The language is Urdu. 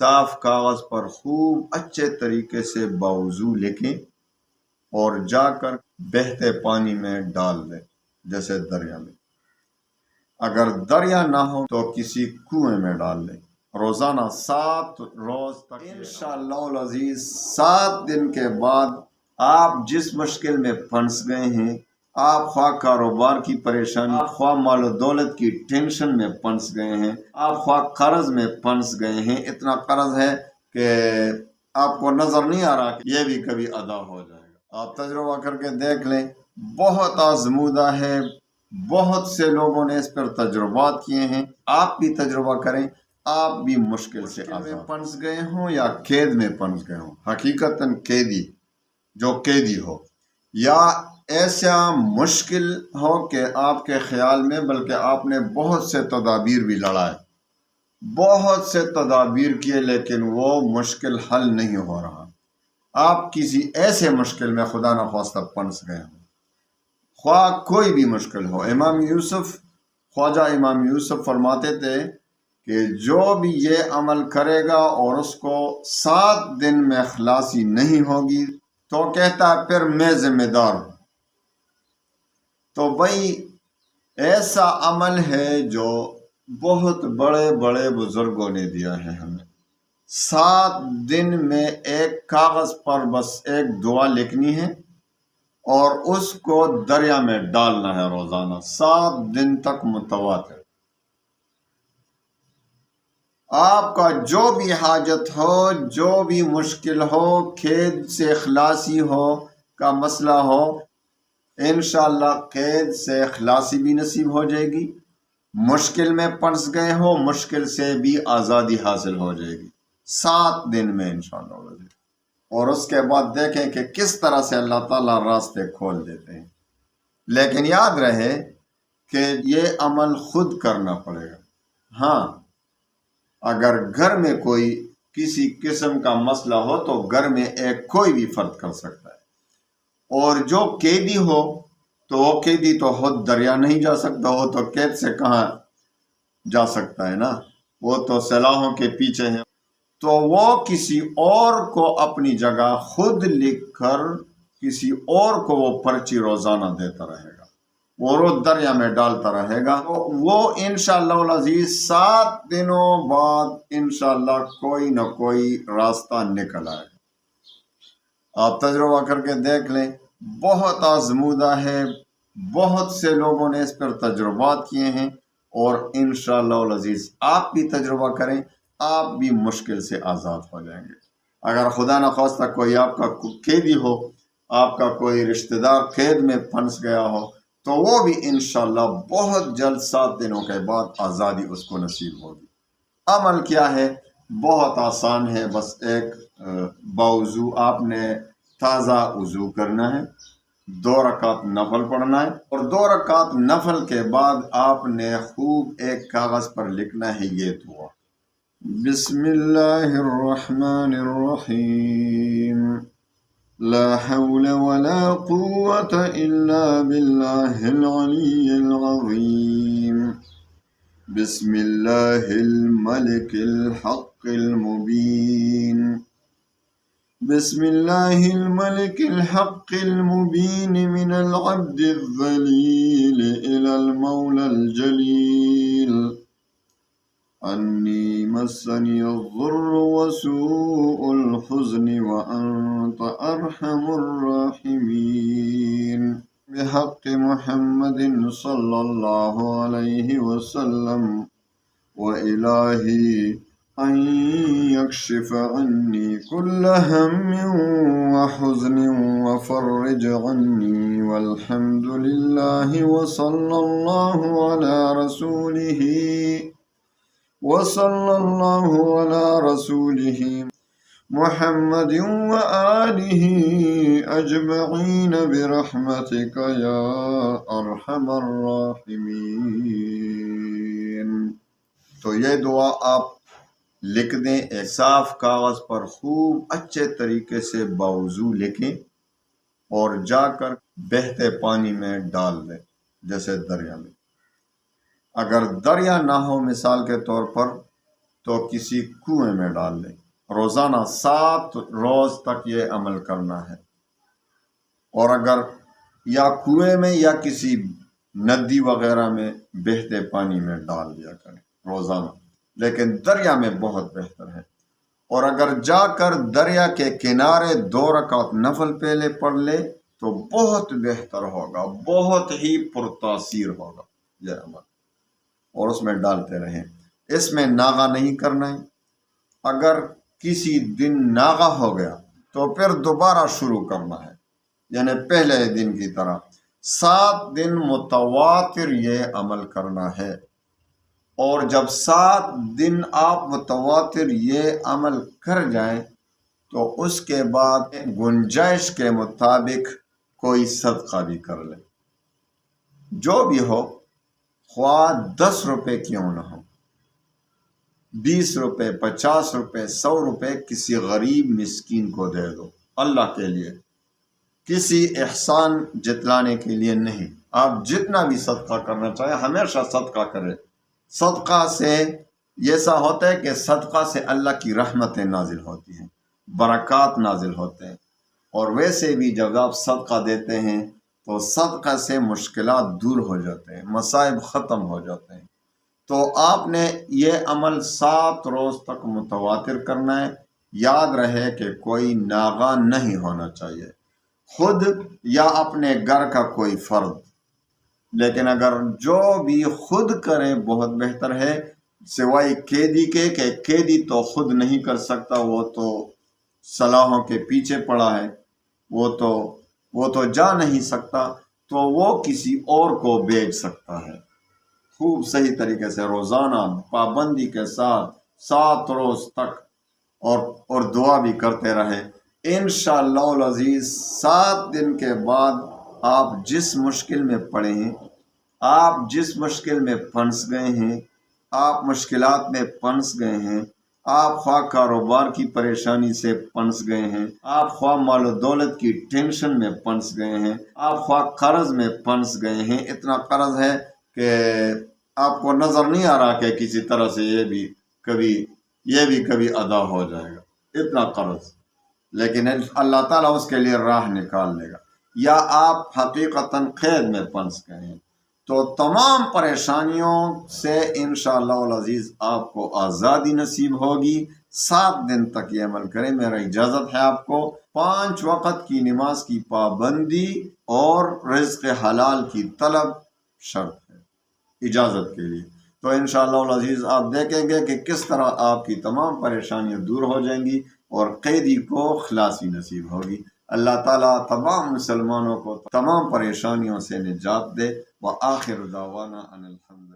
صاف کاغذ پر خوب اچھے طریقے سے باوضو لکھیں اور جا کر بہتے پانی میں ڈال دیں، جیسے دریا میں۔ اگر دریا نہ ہو تو کسی کنویں میں ڈال دیں۔ روزانہ 7 روز تک انشاءاللہ العزیز 7 دن کے بعد آپ جس مشکل میں پھنس گئے ہیں، آپ خواہ کاروبار کی پریشانی، آپ خواہ مال و دولت کی ٹینشن میں پھنس گئے ہیں، آپ خواہ قرض میں پھنس گئے ہیں، اتنا قرض ہے کہ آپ کو نظر نہیں آ رہا کہ یہ بھی کبھی ادا ہو جائے گا، آپ تجربہ کر کے دیکھ لیں۔ بہت آزمودہ ہے، بہت سے لوگوں نے اس پر تجربات کیے ہیں، آپ بھی تجربہ کریں۔ آپ بھی مشکل سے پھنس گئے ہوں یا قید میں پھنس گئے ہوں، حقیقتاً قیدی جو قیدی ہو، یا ایسا مشکل ہو کہ آپ کے خیال میں بلکہ آپ نے بہت سے تدابیر بھی لڑائے، بہت سے تدابیر کیے، لیکن وہ مشکل حل نہیں ہو رہا۔ آپ کسی ایسے مشکل میں خدا نخواستہ پھنس گئے ہوں، خواہ کوئی بھی مشکل ہو۔ خواجہ امام یوسف فرماتے تھے کہ جو بھی یہ عمل کرے گا اور اس کو 7 دن میں خلاصی نہیں ہوگی تو کہتا پھر میں ذمہ دار ہوں۔ تو بھائی ایسا عمل ہے جو بہت بڑے بڑے بزرگوں نے دیا ہے ہمیں۔ 7 دن میں ایک کاغذ پر بس ایک دعا لکھنی ہے اور اس کو دریا میں ڈالنا ہے روزانہ 7 دن تک متواتر۔ آپ کا جو بھی حاجت ہو، جو بھی مشکل ہو، قید سے خلاصی ہو کا مسئلہ ہو، انشاءاللہ قید سے خلاصی بھی نصیب ہو جائے گی۔ مشکل میں پھنس گئے ہو، مشکل سے بھی آزادی حاصل ہو جائے گی 7 دن میں انشاءاللہ۔ اور اس کے بعد دیکھیں کہ کس طرح سے اللہ تعالیٰ راستے کھول دیتے ہیں۔ لیکن یاد رہے کہ یہ عمل خود کرنا پڑے گا۔ ہاں، اگر گھر میں کوئی کسی قسم کا مسئلہ ہو تو گھر میں ایک کوئی بھی فرد کر سکتا ہے، اور جو قیدی ہو تو وہ قیدی تو خود دریا نہیں جا سکتا، وہ تو قید سے کہاں جا سکتا ہے نا، وہ تو سلاخوں کے پیچھے ہے، تو وہ کسی اور کو اپنی جگہ خود لکھ کر کسی اور کو وہ پرچی روزانہ دیتا رہے گا، وہ روز دریا میں ڈالتا رہے گا، وہ انشاءاللہ العزیز 7 دنوں بعد انشاءاللہ کوئی نہ کوئی راستہ نکل آئے گا۔ آپ تجربہ کر کے دیکھ لیں، بہت آزمودہ ہے، بہت سے لوگوں نے اس پر تجربات کیے ہیں، اور انشاءاللہ العزیز آپ بھی تجربہ کریں، آپ بھی مشکل سے آزاد ہو جائیں گے۔ اگر خدا نخواستہ کوئی آپ کا قیدی ہو، آپ کا کوئی رشتہ دار قید میں پھنس گیا ہو، تو وہ بھی انشاءاللہ بہت جلد 7 دنوں کے بعد آزادی اس کو نصیب ہوگی۔ عمل کیا ہے؟ بہت آسان ہے، بس ایک باوضو آپ نے تازہ وضو کرنا ہے، 2 رکعت نفل پڑھنا ہے، اور 2 رکعت نفل کے بعد آپ نے خوب ایک کاغذ پر لکھنا ہے یہ دعا: بسم اللہ الرحمن الرحیم، لا حول ولا قوة الا باللہ العلی العظیم، بسم اللہ الملک الحق المبین، بسم اللہ الملک الحق المبین، من العبد الذلیل الى المولى الجلیل، انی مسنی الضر وسوء الحزن وانت ارحم الراحمین، بحق محمد صلی اللہ علیہ وسلم، وإلہی ان یکشف عنی کل ہم وحزن وفرج عنی، والحمد للہ وصلی اللہ علی رسولہ محمد وآلہ اجمعین برحمتک یا ارحم الراحمین۔ تو یہ دعا آپ لکھ دیں، ایک صاف کاغذ پر خوب اچھے طریقے سے باوضو لکھیں اور جا کر بہتے پانی میں ڈال دیں، جیسے دریا میں۔ اگر دریا نہ ہو، مثال کے طور پر تو کسی کنویں میں ڈال لیں۔ روزانہ 7 روز تک یہ عمل کرنا ہے، اور اگر یا کنویں میں یا کسی ندی وغیرہ میں بہتے پانی میں ڈال دیا کریں روزانہ، لیکن دریا میں بہت بہتر ہے۔ اور اگر جا کر دریا کے کنارے 2 رکعت نفل پہلے پڑھ لے تو بہت بہتر ہوگا، بہت ہی پرتاثیر ہوگا یہ عمل، اور اس میں ڈالتے رہیں۔ اس میں ناغہ نہیں کرنا ہے۔ اگر کسی دن ناغہ ہو گیا تو پھر دوبارہ شروع کرنا ہے، یعنی پہلے دن کی طرح 7 دن متواتر یہ عمل کرنا ہے۔ اور جب 7 دن آپ متواتر یہ عمل کر جائیں تو اس کے بعد گنجائش کے مطابق کوئی صدقہ بھی کر لیں، جو بھی ہو، خواہ 10 روپے کیوں نہ ہو، 20 روپے، 50 روپے، 100 روپے کسی غریب مسکین کو دے دو، اللہ کے لیے، کسی احسان جتلانے کے لیے نہیں۔ آپ جتنا بھی صدقہ کرنا چاہیں ہمیشہ صدقہ کریں۔ صدقہ سے ایسا ہوتا ہے کہ صدقہ سے اللہ کی رحمتیں نازل ہوتی ہیں، برکات نازل ہوتے ہیں، اور ویسے بھی جب آپ صدقہ دیتے ہیں تو صدقہ سے مشکلات دور ہو جاتے ہیں، مصائب ختم ہو جاتے ہیں۔ تو آپ نے یہ عمل 7 روز تک متواتر کرنا ہے۔ یاد رہے کہ کوئی ناغہ نہیں ہونا چاہیے، خود یا اپنے گھر کا کوئی فرد، لیکن اگر جو بھی خود کرے بہت بہتر ہے، سوائے قیدی کے، کہ قیدی تو خود نہیں کر سکتا، وہ تو صلاحوں کے پیچھے پڑا ہے، وہ تو جا نہیں سکتا، تو وہ کسی اور کو بھیج سکتا ہے۔ خوب صحیح طریقے سے روزانہ پابندی کے ساتھ 7 روز تک، اور دعا بھی کرتے رہے۔ انشاءاللہ العزیز 7 دن کے بعد آپ جس مشکل میں پڑے ہیں، آپ جس مشکل میں پھنس گئے ہیں، آپ مشکلات میں پھنس گئے ہیں، آپ خواہ کاروبار کی پریشانی سے پھنس گئے ہیں، آپ خواہ مال و دولت کی ٹینشن میں پھنس گئے ہیں، آپ خواہ قرض میں پھنس گئے ہیں، اتنا قرض ہے کہ آپ کو نظر نہیں آ رہا کہ کسی طرح سے یہ بھی کبھی ادا ہو جائے گا، اتنا قرض، لیکن اللہ تعالیٰ اس کے لیے راہ نکال لے گا۔ یا آپ حقیقتاً قید میں پھنس گئے ہیں، تو تمام پریشانیوں سے انشاءاللہ العزیز آپ کو آزادی نصیب ہوگی۔ 7 دن تک یہ عمل کریں۔ میرا اجازت ہے آپ کو۔ 5 وقت کی نماز کی پابندی اور رزق حلال کی طلب شرط ہے اجازت کے لیے۔ تو انشاءاللہ العزیز آپ دیکھیں گے کہ کس طرح آپ کی تمام پریشانیاں دور ہو جائیں گی اور قیدی کو خلاصی نصیب ہوگی۔ اللہ تعالیٰ تمام مسلمانوں کو تمام پریشانیوں سے نجات دے۔ وآخر دعوانا ان الحمد